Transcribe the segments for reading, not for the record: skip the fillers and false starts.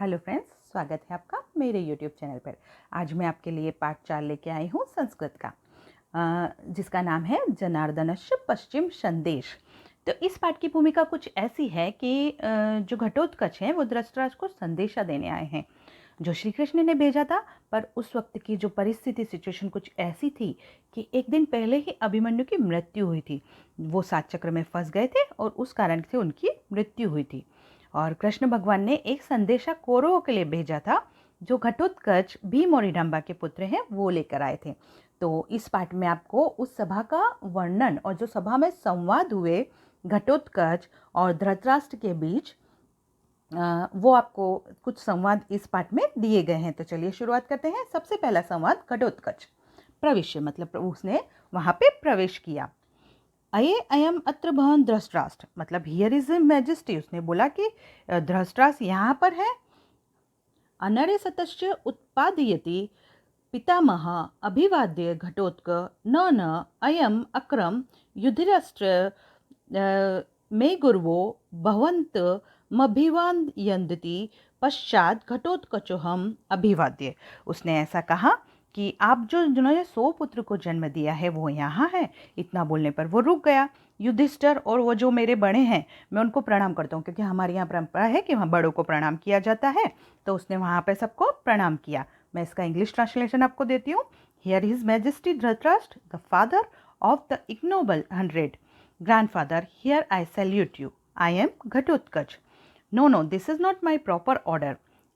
Hello friends, स्वागत है आपका मेरे यूट्यूब चैनल पर। आज मैं आपके लिए पाठ 4 लेके आई हूँ संस्कृत का, जिसका नाम है जनार्दनस्य पश्चिम संदेश। तो इस पाठ की भूमिका कुछ ऐसी है कि जो घटोत्कच हैं वो धृतराष्ट्र को संदेशा देने आए हैं जो श्री कृष्ण ने भेजा था। पर उस वक्त की जो परिस्थिति सिचुएशन कुछ ऐसी थी कि एक दिन पहले ही अभिमन्यु की मृत्यु हुई थी। वो सात चक्र में फंस गए थे और उस कारण से उनकी मृत्यु हुई थी। और कृष्ण भगवान ने एक संदेशा कौरवों के लिए भेजा था जो घटोत्कच भीम और हिडम्बा के पुत्र हैं वो लेकर आए थे। तो इस पाठ में आपको उस सभा का वर्णन और जो सभा में संवाद हुए घटोत्कच और धृतराष्ट्र के बीच, वो आपको कुछ संवाद इस पाठ में दिए गए हैं। तो चलिए शुरुआत करते हैं। सबसे पहला संवाद घटोत्कच प्रविश्य, मतलब उसने वहां पे प्रवेश किया। अये अयम अत्र भवन धृतराष्ट्र, मतलब हियर इज मैजेस्टी। उसने बोला कि धृतराष्ट्र यहाँ पर है। अनरे सतश्च उत्पादयति पितामह अभिवाद्य घटोत्क न अयम अक्रम युधिराष्ट्र मे गुर्वो भवंत मभिवादयन्ति पश्चात घटोत्कचोहम अभिवाद्य। उसने ऐसा कहा कि आप जिन्होंने 100 पुत्र को जन्म दिया है वो यहाँ है। इतना बोलने पर वो रुक गया। युधिष्ठिर और वो जो मेरे बड़े हैं मैं उनको प्रणाम करता हूँ, क्योंकि हमारे यहाँ परंपरा है कि वहाँ बड़ों को प्रणाम किया जाता है। तो उसने वहाँ पे सबको प्रणाम किया। मैं इसका इंग्लिश ट्रांसलेशन आपको देती हूँ। Here his majesty Dhritarashtra the father of the ignoble 100 grandfather, here I salute you. I am Ghatotkacha. No, this is not my proper order.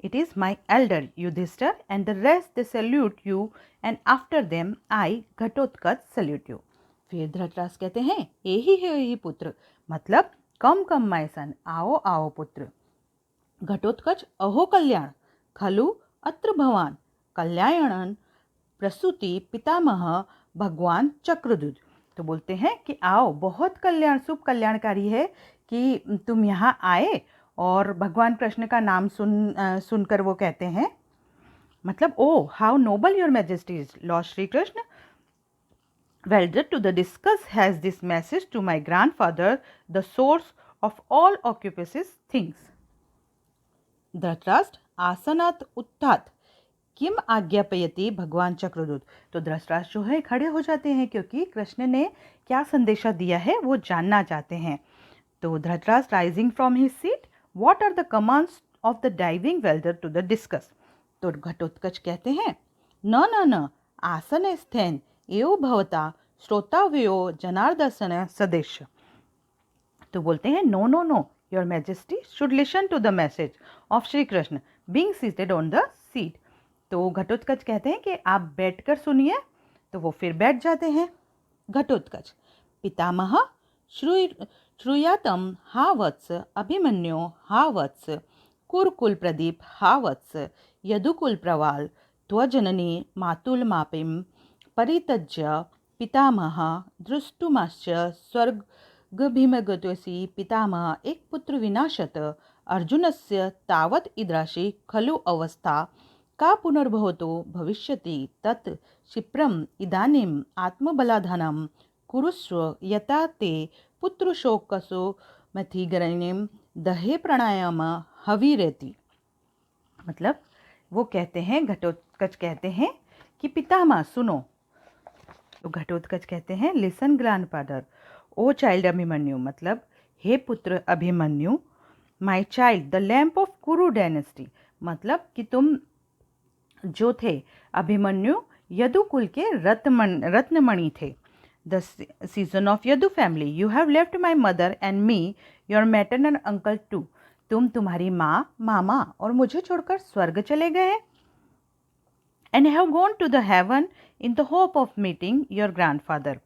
It is my elder Yudhishthir and the rest they salute you and after them I Ghatotkacha salute you. फिर धृतराष्ट्र कहते हैं यही पुत्र, मतलब come my son, आओ आओ पुत्र। घटोत्कच अहो कल्याण खलु अत्र भवान कल्याणन प्रसूति पितामह भगवान चक्रधुज। तो बोलते हैं कि आओ, बहुत कल्याण शुभ कल्याणकारी है कि तुम यहाँ आए। और भगवान कृष्ण का नाम सुनकर वो कहते हैं, मतलब oh how noble your majesty is lord Shri Krishna welder to the discus has this message to my grandfather the source of all occupancies things. Dhritarashtra आसनात् उत्थात किम आज्ञापयति भगवान चक्रधुज। तो धृतराष्ट्र जो है खड़े हो जाते हैं, क्योंकि कृष्ण ने क्या संदेशा दिया है वो जानना चाहते हैं। तो Dhritarashtra rising from his seat, What are the commands of the diving welder to the discus? तो घटोत्कच कहते हैं न आसन स्थैन एव भवता श्रोताव्यो जनार्दन सदेश। तो बोलते हैं no your majesty should listen to the message of Shri Krishna being seated on the seat. तो घटोत्कच कहते हैं कि आप बैठकर सुनिए। तो वो फिर बैठ जाते हैं। घटोत्कच पितामह श्रूयातम हा वत्स अभिमन्यो हा वत्स कुरुकुल प्रदीप हा वत्स यदुकुल प्रवाल त्वजननी मातुल मापिम परितज्य पितामह दृष्टुमाश्च स्वर्गभिमगतोसि पितामह एक पुत्र विनाशत अर्जुनस्य तावत् इद्राशि खलु अवस्था का पुनर्भवतो भविष्यति तत् क्षिप्रम् इदानीम् आत्मबलाधानं कुरुस्व यथा ते पुत्र शोकसो मथिगरणिम दहे प्राणायाम हवीरेति। मतलब वो कहते हैं, घटोत्कच कहते हैं कि पितामह सुनो। तो घटोत्कच कहते हैं listen grandfather O child Abhimanyu, मतलब हे पुत्र Abhimanyu, my child the lamp of Kuru dynasty, मतलब कि तुम जो थे अभिमन्यु यदुकुल के रत्नमणि थे। The season of Yadu family, you have left my mother and me, your maternal uncle too. तुम तुम्हारी माँ, मामा और मुझे छोड़कर स्वर्ग चले गए and have gone to the heaven in the hope of meeting your grandfather.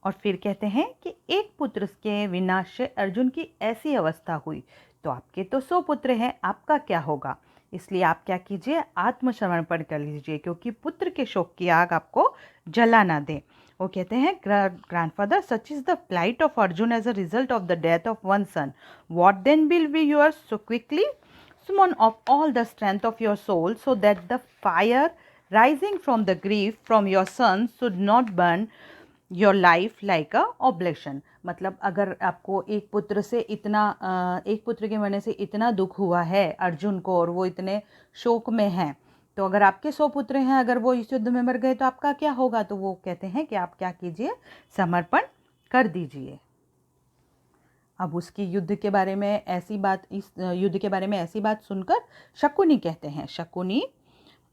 और फिर कहते हैं कि एक पुत्र के विनाश से अर्जुन की ऐसी अवस्था हुई, तो आपके तो 100 पुत्र हैं, आपका क्या होगा। इसलिए आप क्या कीजिए, आत्मसमर्पण कर लीजिए, क्योंकि पुत्र के शोक की आग आपको जला ना दे। वो कहते हैं grandfather such is the flight of Arjun as a result of the death of one son, what then will be your so quickly summon of all the strength of your soul so that the fire rising from the grief from your son should not burn your life like a oblation. मतलब अगर आपको एक पुत्र के मरने से इतना दुख हुआ है अर्जुन को और वो इतने शोक में हैं, तो अगर आपके 100 पुत्र हैं, अगर वो इस युद्ध में मर गए तो आपका क्या होगा? तो वो कहते हैं कि आप क्या कीजिए, समर्पण कर दीजिए। अब उसकी युद्ध के बारे में ऐसी बात सुनकर शकुनी कहते हैं, शकुनी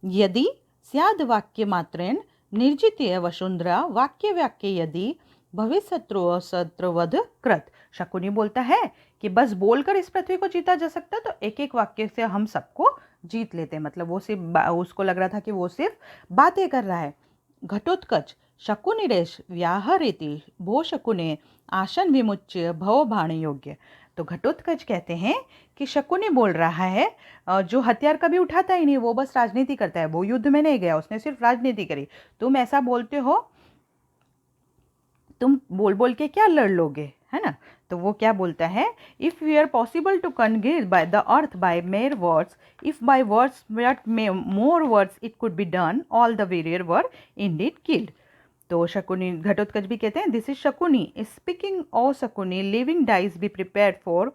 यदि स्याद वाक्य मात्रेण निर्जित्य वसुंधरा वाक्य वाक्य यदि भविष्यत्रवध कृत। शकुनी बोलता है कि बस बोलकर इस पृथ्वी को जीता जा सकता, तो एक एक वाक्य से हम सबको जीत लेते। मतलब वो सिर्फ उसको लग रहा था कि वो सिर्फ बातें कर रहा है। घटोत्कच शकुनिरेश व्याहरेति भो शकुने आसन विमुच्य भव बाण योग्य। तो घटोत्कच कहते हैं कि शकुनी बोल रहा है, जो हथियार कभी उठाता ही नहीं, वो बस राजनीति करता है, वो युद्ध में नहीं गया, उसने सिर्फ राजनीति करी। तुम ऐसा बोलते हो, तुम बोल बोल के क्या लड़ लोगे, है ना? तो वो क्या बोलता है, if we are possible to concrete by the earth by mere words, if by words but more words it could be done, all the warrior were indeed killed. तो शकुनी, घटोत्कच भी कहते हैं, this is Shakuni speaking. O Shakuni living dice be prepared for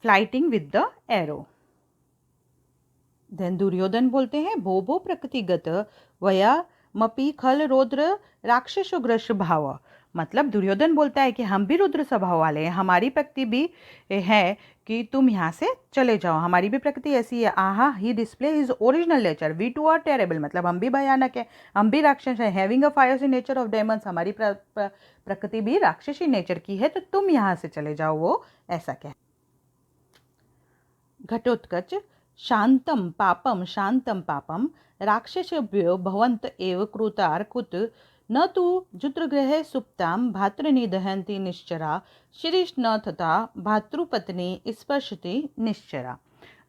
fighting with the arrow. Then Duryodhana बोलते हैं, भो भो प्रकृतिगत वया मपी खल रौद्र राक्षसोग्रश भाव। मतलब दुर्योधन बोलता है कि हम भी रुद्र स्वभाव वाले हैं, हमारी प्रकृति भी है कि तुम यहाँ से चले जाओ, हमारी भी प्रकृति ऐसी है। आहा he display his original nature, we too are terrible. मतलब हम भी भयानक है, हम भी राक्षस हैं। Having a fiery nature of demons, हमारी प्रकृति भी राक्षसी नेचर की है, तो तुम यहाँ से चले जाओ, वो ऐसा कह। घटोत्कच शांतम पापम राक्षसेभ्यो भवन्त एव कृतार कुत न तु जुत्रगृहे सुप्ताम भातृनिदहन्ति निश्चरा शिरीष न तथा भातृपत्नी स्पर्शति निश्चरा।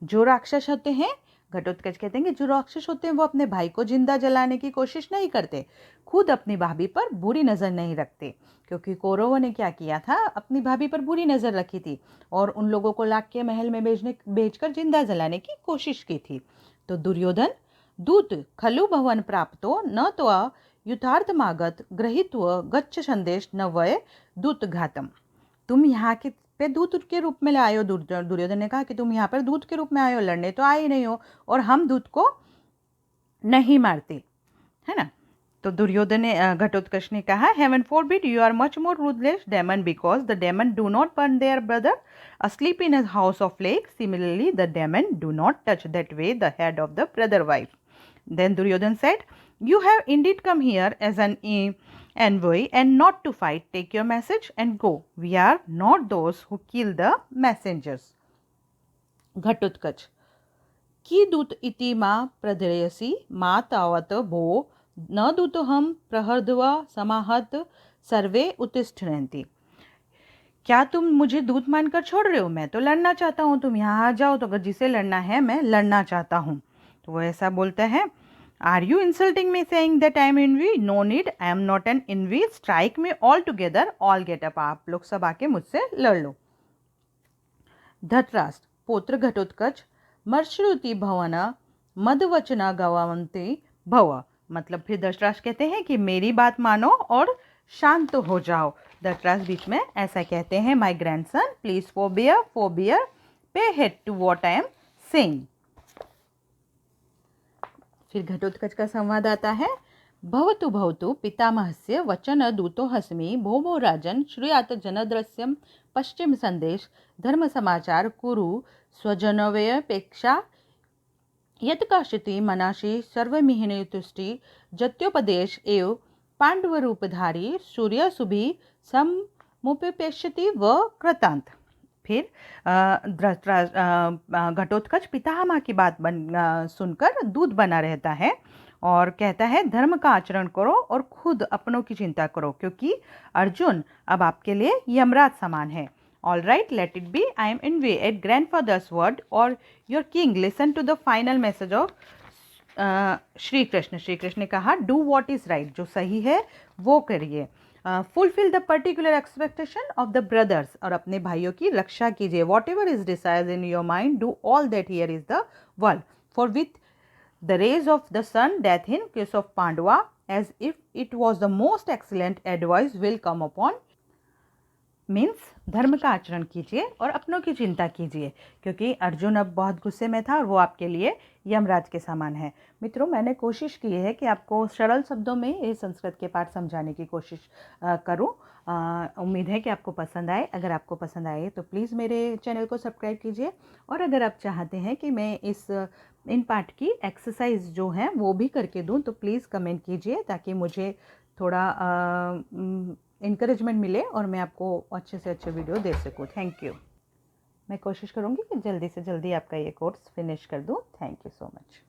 जो राक्षस होते हैं, घटोत्कच कहते हैं कि जो राक्षस होते हैं वो अपने भाई को जिंदा जलाने की कोशिश नहीं करते, खुद अपनी भाभी पर बुरी नज़र नहीं रखते। क्योंकि कौरवों ने क्या किया था, अपनी भाभी पर बुरी नज़र रखी थी और उन लोगों को लाख के महल में भेजकर जिंदा जलाने की कोशिश की थी। तो दुर्योधन दूत खलु भवन प्राप्तो न तो युतार्थमागत गृहीत्व गच्छ संदेश न वय दूत घातम। तुम यहाँ के पे दूत के रूप में आए हो। दुर्योधन ने कहा कि तुम यहाँ पर दूत के रूप में आए हो, लड़ने तो आए नहीं हो, और हम दूत को नहीं मारते, है ना? तो दुर्योधन ने, घटोत्कच ने कहा, heaven forbid you are much more ruthless demon because the demon do not burn their brother asleep in a house of lake. Similarly, the demon do not touch that way the head of the brother wife. Then Duryodhan said, you have indeed come here as an envoy and not to fight. Take your message and go. We are not those who kill the messengers. Ghatotkacha की दूत इति मा प्रदयसी मा तावत भो न दूतोहम प्रहर्दवा समाहत सर्वे उत्तिष्ठन्ति। क्या तुम मुझे दूत मानकर छोड़ रहे हो? मैं तो लड़ना चाहता हूँ, तुम यहाँ आ जाओ, तो अगर जिसे लड़ना है मैं लड़ना चाहता हूँ। तो वो ऐसा बोलता है, are you insulting me saying that I am envoy? No need, I am not an envoy, strike me all together, all get up. आप लोग सब आके मुझसे लड़ लो। धृतराष्ट्र पौत्र घटोत्कच मर्श्रुति भवना मदवचना गवावंती भव। मतलब फिर धृतराष्ट्र कहते हैं कि मेरी बात मानो और शांत हो जाओ। धृतराष्ट्र बीच में ऐसा कहते हैं, my grandson please forbear pay heed to what I am saying. फिर घटोत्कच का संवाद आता है, भवतु पितामहस्य वचन दूतो हस्मि भो भो राजन श्रूयात जनद्रस्यम पश्चिम संदेश धर्म समाचार कुरु स्वजनव्यपेक्षा यत् काशिति मनाशी सर्वमिहिनी तुष्टि जत्योपदेश एव पांडवरूपधारी सूर्य सुभी समुपेक्षति व कृतांत। फिर घटोत्कच पितामह की बात सुनकर दूत बना रहता है और कहता है, धर्म का आचरण करो और खुद अपनों की चिंता करो, क्योंकि अर्जुन अब आपके लिए यमराज समान है। All right, let it be, I am in way at grandfather's word और your king listen to the final message of Shri Krishna. Shri Krishna ने कहा, डू वॉट इज राइट, जो सही है वो करिए। Fulfil the particular expectation of the brothers, और अपने भाइयों की रक्षा कीजिए। Whatever is desires in your mind, do all that here is the world, for with the rays of the sun death in case of Pandava, as if it was the most excellent advice will come upon means धर्म का आचरण कीजिए और अपनों की चिंता कीजिए, क्योंकि अर्जुन अब बहुत गुस्से में था और वो आपके लिए यमराज के समान है। मित्रों, मैंने कोशिश की है कि आपको सरल शब्दों में ये संस्कृत के पाठ समझाने की कोशिश करूं। उम्मीद है कि आपको पसंद आए। अगर आपको पसंद आए तो प्लीज़ मेरे चैनल को सब्सक्राइब कीजिए, और अगर आप चाहते हैं कि मैं इन पाठ की एक्सरसाइज जो है वो भी करके दूं तो प्लीज़ कमेंट कीजिए, ताकि मुझे थोड़ा इनकरेजमेंट मिले और मैं आपको अच्छे से अच्छे वीडियो दे सकूँ। Thank you. मैं कोशिश करूँगी कि जल्दी से जल्दी आपका ये कोर्स फिनिश कर दूँ। Thank you so much.